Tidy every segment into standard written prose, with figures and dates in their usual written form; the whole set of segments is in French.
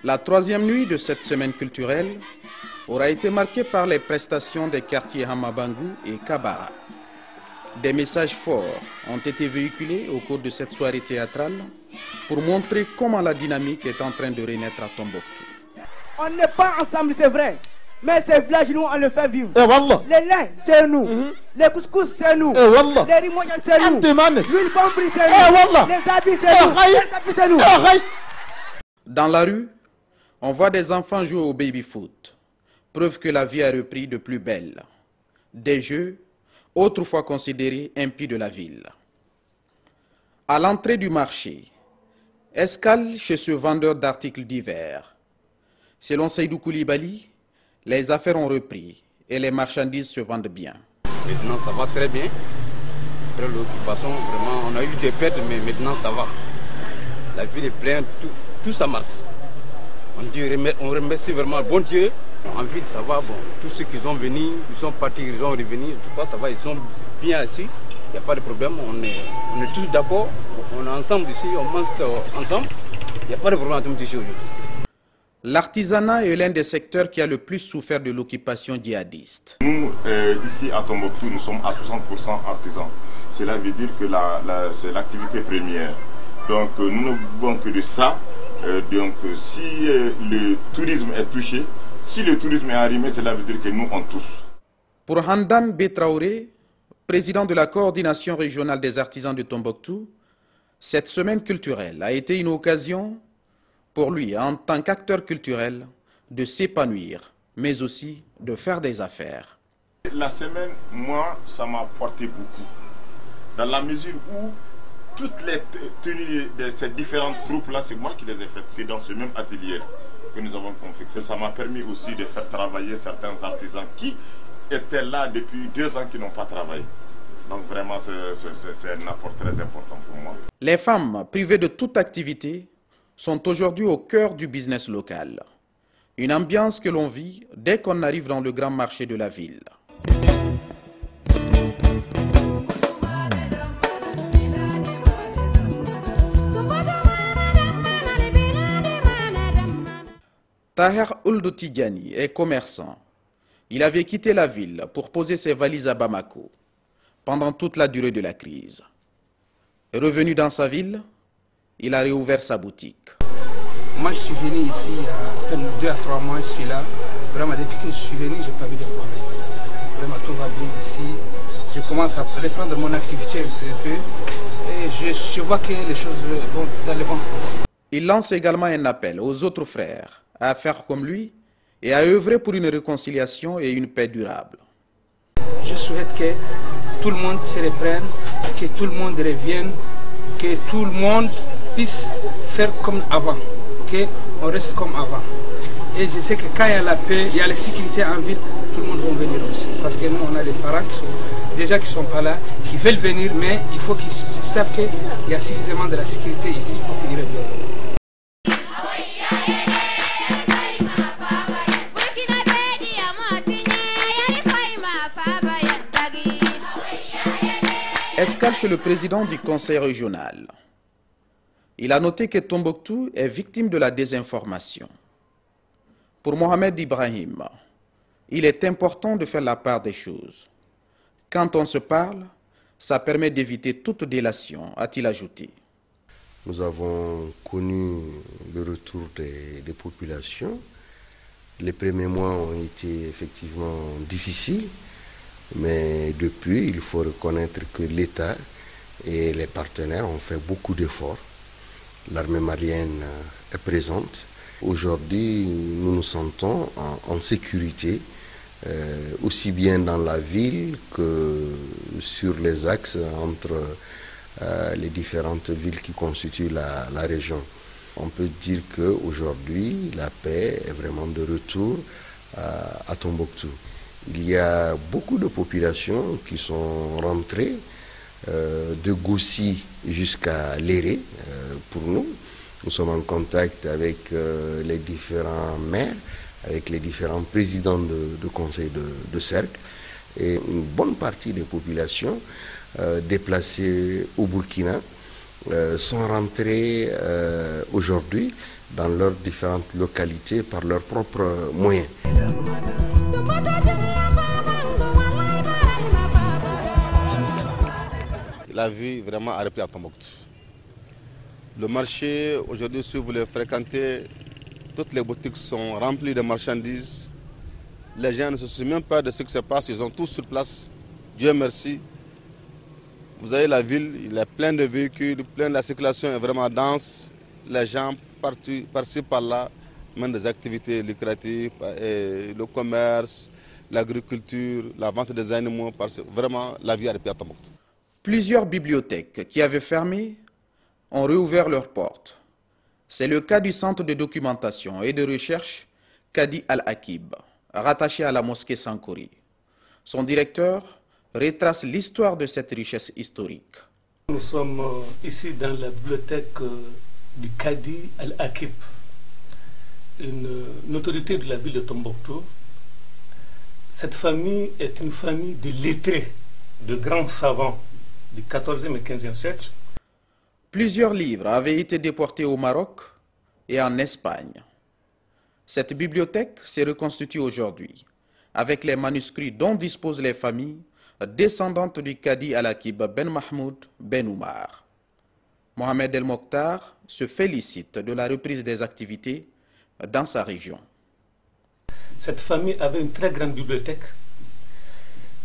La troisième nuit de cette semaine culturelle aura été marquée par les prestations des quartiers Hamabangu et Kabara. Des messages forts ont été véhiculés au cours de cette soirée théâtrale pour montrer comment la dynamique est en train de renaître à Tombouctou. On n'est pas ensemble, c'est vrai. Mais ce village, nous, on le fait vivre. Les lains, c'est nous. Les couscous, c'est nous. Les rimoges, c'est nous. L'huile pomprie, c'est nous. Les habits, c'est nous. Les tapis, c'est nous. Dans la rue, on voit des enfants jouer au baby-foot. Preuve que la vie a repris de plus belle. Des jeux autrefois considérés impies de la ville. À l'entrée du marché, escale chez ce vendeur d'articles divers. Selon Seydou Koulibaly, les affaires ont repris et les marchandises se vendent bien. Maintenant, ça va très bien. Après l'occupation, vraiment, on a eu des pertes, mais maintenant, ça va. La ville est pleine, tout ça marche. On remercie vraiment le bon Dieu. En ville, ça va. Bon, tous ceux qui sont venus, ils sont partis, ils sont revenus. Tout ça va, ils sont bien assis. Il n'y a pas de problème. On est tous d'accord. On est ensemble ici, on mange ensemble. Il n'y a pas de problème entre nous ici aujourd'hui. L'artisanat est l'un des secteurs qui a le plus souffert de l'occupation djihadiste. Nous, ici à Tombouctou, nous sommes à 60% artisans. Cela veut dire que c'est l'activité première. Donc nous ne vivons que de ça. Donc si le tourisme est touché, si le tourisme est arrimé, cela veut dire que nous, on tousse. Pour Handan Betraoré, président de la coordination régionale des artisans de Tombouctou, cette semaine culturelle a été une occasion pour lui, en tant qu'acteur culturel, de s'épanouir, mais aussi de faire des affaires. La semaine, moi, ça m'a apporté beaucoup. Dans la mesure où toutes les tenues de ces différentes troupes-là, c'est moi qui les ai faites. C'est dans ce même atelier que nous avons confectionné. Ça m'a permis aussi de faire travailler certains artisans qui étaient là depuis 2 ans qui n'ont pas travaillé. Donc vraiment, c'est un apport très important pour moi. Les femmes privées de toute activité sont aujourd'hui au cœur du business local. Une ambiance que l'on vit dès qu'on arrive dans le grand marché de la ville. Taher Ould Tidjani est commerçant. Il avait quitté la ville pour poser ses valises à Bamako pendant toute la durée de la crise. Revenu dans sa ville, il a réouvert sa boutique. Moi, je suis venu ici il y a à peine 2 à 3 mois, je suis là. Vraiment, depuis que je suis venu, je n'ai pas vu de problème. Vraiment, tout va bien ici. Je commence à reprendre mon activité un peu. Et je vois que les choses vont dans le bon sens. Il lance également un appel aux autres frères à faire comme lui et à œuvrer pour une réconciliation et une paix durable. Je souhaite que tout le monde se reprenne, que tout le monde revienne, que tout le monde puisse faire comme avant, qu'on reste comme avant. Et je sais que quand il y a la paix, il y a la sécurité en ville, tout le monde va venir aussi. Parce que nous, on a des parents qui ne sont pas là, qui veulent venir, mais il faut qu'ils savent qu'il y a suffisamment de la sécurité ici pour qu'ils reviennent. Escale chez le président du conseil régional. Il a noté que Tombouctou est victime de la désinformation. Pour Mohamed Ibrahim, il est important de faire la part des choses. Quand on se parle, ça permet d'éviter toute délation, a-t-il ajouté. Nous avons connu le retour des populations. Les premiers mois ont été effectivement difficiles. Mais depuis, il faut reconnaître que l'État et les partenaires ont fait beaucoup d'efforts. L'armée malienne est présente. Aujourd'hui, nous nous sentons en sécurité, aussi bien dans la ville que sur les axes entre les différentes villes qui constituent la région. On peut dire qu'aujourd'hui, la paix est vraiment de retour à Tombouctou. Il y a beaucoup de populations qui sont rentrées de Goussi jusqu'à Léré. Pour nous, nous sommes en contact avec les différents maires, avec les différents présidents de conseils de cercle. Et une bonne partie des populations déplacées au Burkina sont rentrées aujourd'hui dans leurs différentes localités par leurs propres moyens. La vie vraiment a repris à Tombouctou. Le marché, aujourd'hui, si vous le fréquentez, toutes les boutiques sont remplies de marchandises. Les gens ne se soucient même pas de ce qui se passe, ils sont tous sur place. Dieu merci. Vous avez la ville, il est plein de véhicules, la circulation est vraiment dense. Les gens par-ci, par-là, mènent des activités lucratives, le commerce, l'agriculture, la vente des animaux. Vraiment, la vie a repris à Tombouctou. Plusieurs bibliothèques qui avaient fermé ont réouvert leurs portes. C'est le cas du centre de documentation et de recherche Kadi Al-Akib, rattaché à la mosquée Sankori. Son directeur retrace l'histoire de cette richesse historique. Nous sommes ici dans la bibliothèque du Kadi Al-Akib, une autorité de la ville de Tombouctou. Cette famille est une famille de lettrés, de grands savants du XIVe et XVe siècle. Plusieurs livres avaient été déportés au Maroc et en Espagne. Cette bibliothèque s'est reconstituée aujourd'hui avec les manuscrits dont disposent les familles descendantes du Kadi Al-Akib Ben Mahmoud Ben Oumar. Mohamed El Mokhtar se félicite de la reprise des activités dans sa région. Cette famille avait une très grande bibliothèque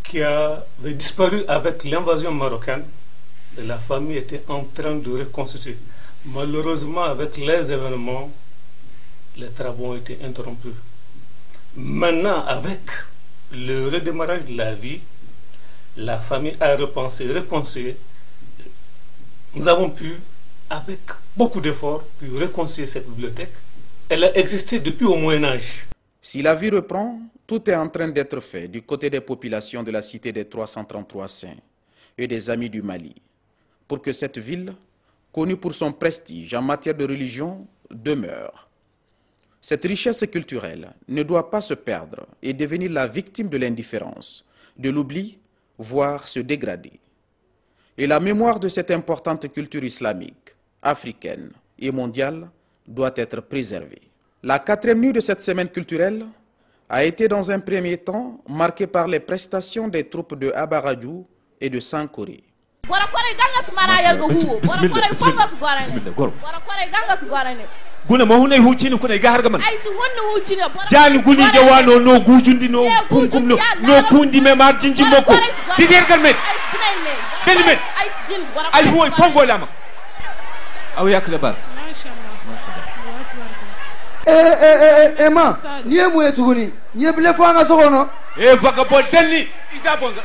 qui avait disparu avec l'invasion marocaine. Et la famille était en train de reconstituer. Malheureusement, avec les événements, les travaux ont été interrompus. Maintenant, avec le redémarrage de la vie, la famille a repensé, reconstruit. Nous avons pu, avec beaucoup d'efforts, reconstruire cette bibliothèque. Elle a existé depuis au Moyen-Âge. Si la vie reprend, tout est en train d'être fait du côté des populations de la cité des 333 saints et des Amis du Mali, pour que cette ville, connue pour son prestige en matière de religion, demeure. Cette richesse culturelle ne doit pas se perdre et devenir la victime de l'indifférence, de l'oubli, voire se dégrader. Et la mémoire de cette importante culture islamique, africaine et mondiale doit être préservée. La 4e nuit de cette semaine culturelle a été dans un premier temps marquée par les prestations des troupes de Abaradiou et de Sankori. guna ma hunay huccini ko ga harga man jani guni jawano no gujundi no kunkum no kundi me mar jinji moko di dergal men beni men ay huwa fongo lama aw yakle bas ma niye mu etuguni niye bile fo nga sokono baka bo telli ida bonga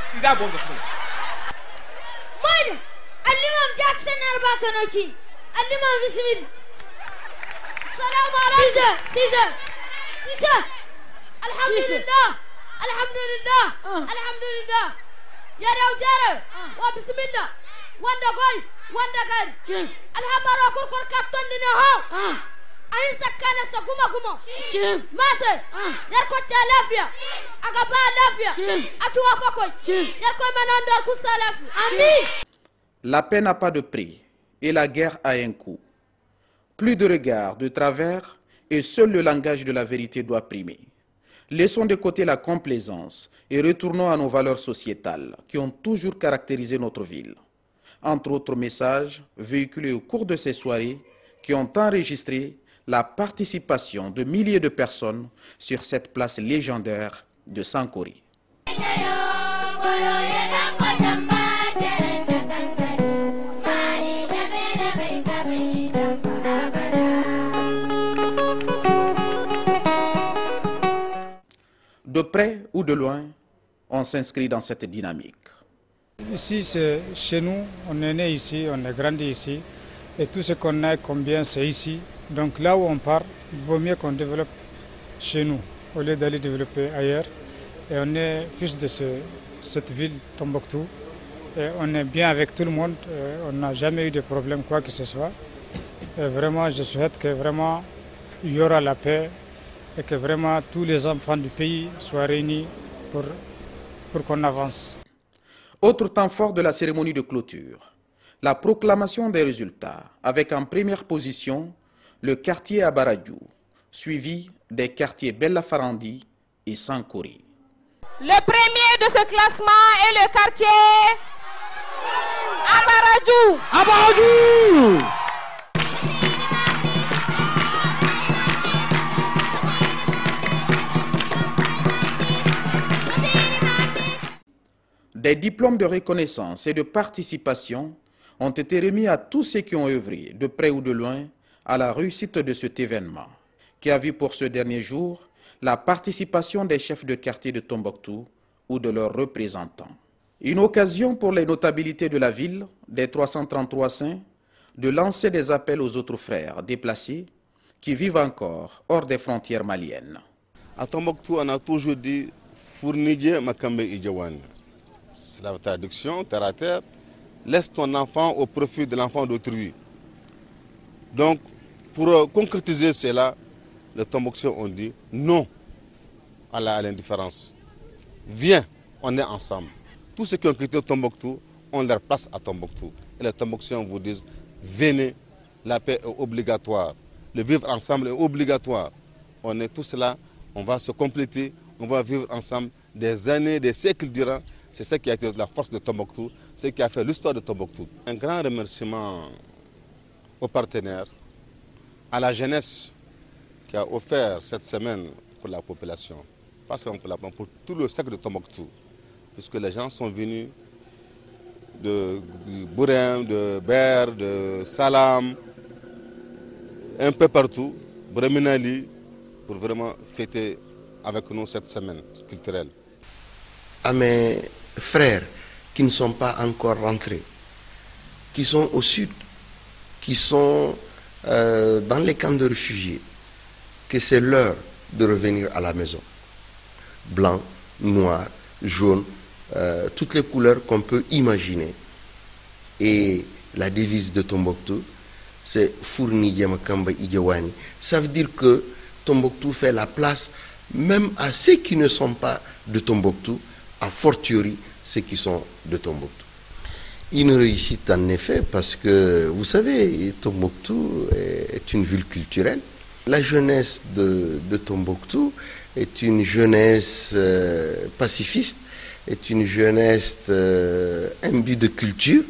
moy alimam jackson arba kanoki alimam bismillah السلام عليكم سيدة الحمد لله الحمد لله الحمد لله يا رجال وبسم الله واندا غاي واندا غاي الحمد لله كركر كاتون دينا ها اي سكانه سكوما كوما ماسه يركو تلافيا اغبا لافيا اتوا فكو يركو منندر كسلاف امين. La paix n'a pas de prix et la guerre a un coût. Plus de regard de travers et seul le langage de la vérité doit primer. Laissons de côté la complaisance et retournons à nos valeurs sociétales qui ont toujours caractérisé notre ville. Entre autres messages véhiculés au cours de ces soirées qui ont enregistré la participation de milliers de personnes sur cette place légendaire de Sankori. De près ou de loin, on s'inscrit dans cette dynamique. Ici, c'est chez nous, on est né ici, on est grandi ici, et tout ce qu'on a comme bien, c'est ici. Donc là où on part, il vaut mieux qu'on développe chez nous, au lieu d'aller développer ailleurs. Et on est fils de cette ville, Tombouctou, et on est bien avec tout le monde, on n'a jamais eu de problème, quoi que ce soit. Et vraiment, je souhaite que vraiment, il y aura la paix, et que vraiment tous les enfants du pays soient réunis pour qu'on avance. Autre temps fort de la cérémonie de clôture, la proclamation des résultats, avec en première position le quartier Abaradjou, suivi des quartiers Bella Farandi et Sankori. Le premier de ce classement est le quartier Abaradjou. Abaradjou. Des diplômes de reconnaissance et de participation ont été remis à tous ceux qui ont œuvré, de près ou de loin, à la réussite de cet événement, qui a vu pour ce dernier jour la participation des chefs de quartier de Tombouctou ou de leurs représentants. Une occasion pour les notabilités de la ville, des 333 saints, de lancer des appels aux autres frères déplacés qui vivent encore hors des frontières maliennes. À Tombouctou, on a toujours dit « Fournidje Makambe Idjawani ». C'est la traduction, terre à terre. Laisse ton enfant au profit de l'enfant d'autrui. Donc, pour concrétiser cela, les Tombouctiens ont dit non à l'indifférence. Viens, on est ensemble. Tous ceux qui ont quitté Tombouctou ont leur place à Tombouctou. Et les Tombouctiens vous disent, venez, la paix est obligatoire. Le vivre ensemble est obligatoire. On est tous là, on va se compléter, on va vivre ensemble des années, des siècles durant. C'est ça qui a été la force de Tombouctou, c'est ce qui a fait l'histoire de Tombouctou. Un grand remerciement aux partenaires, à la jeunesse qui a offert cette semaine pour la population, pas seulement pour tout le secteur de Tombouctou, puisque les gens sont venus de Bourem, de Ber, de Salam, un peu partout, Breminali, pour vraiment fêter avec nous cette semaine culturelle. À mes frères qui ne sont pas encore rentrés, qui sont au sud, qui sont dans les camps de réfugiés, que c'est l'heure de revenir à la maison. Blanc, noir, jaune, toutes les couleurs qu'on peut imaginer. Et la devise de Tombouctou, c'est Fournidje Makambe Idjawani. Ça veut dire que Tombouctou fait la place même à ceux qui ne sont pas de Tombouctou, a fortiori ceux qui sont de Tombouctou. Une réussite en effet parce que, vous savez, Tombouctou est une ville culturelle. La jeunesse de Tombouctou est une jeunesse pacifiste, est une jeunesse imbue de culture,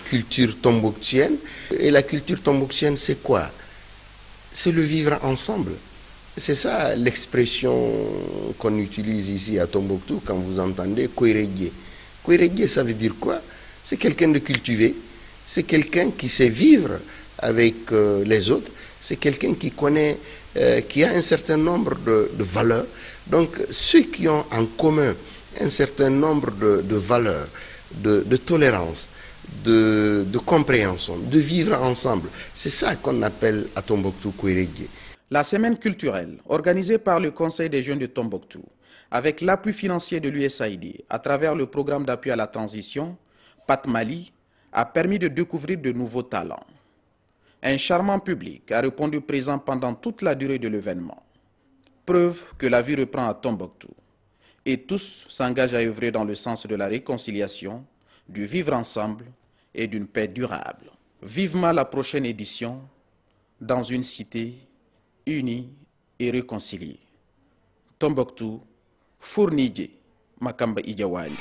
culture tombouctienne. Et la culture tombouctienne, c'est quoi? C'est le vivre ensemble. C'est ça l'expression qu'on utilise ici à Tombouctou quand vous entendez Kouérégué. Kouérégué, ça veut dire quoi? C'est quelqu'un de cultivé, c'est quelqu'un qui sait vivre avec les autres, c'est quelqu'un qui connaît, qui a un certain nombre de valeurs. Donc ceux qui ont en commun un certain nombre de valeurs, de tolérance, de compréhension, de vivre ensemble, c'est ça qu'on appelle à Tombouctou Kouérégué. La semaine culturelle, organisée par le Conseil des jeunes de Tombouctou, avec l'appui financier de l'USAID à travers le programme d'appui à la transition, Pat Mali, a permis de découvrir de nouveaux talents. Un charmant public a répondu présent pendant toute la durée de l'événement. Preuve que la vie reprend à Tombouctou. Et tous s'engagent à œuvrer dans le sens de la réconciliation, du vivre ensemble et d'une paix durable. Vivement la prochaine édition dans une cité unis et réconciliés. Tombouctou, Fournidje Makambe Idjawani.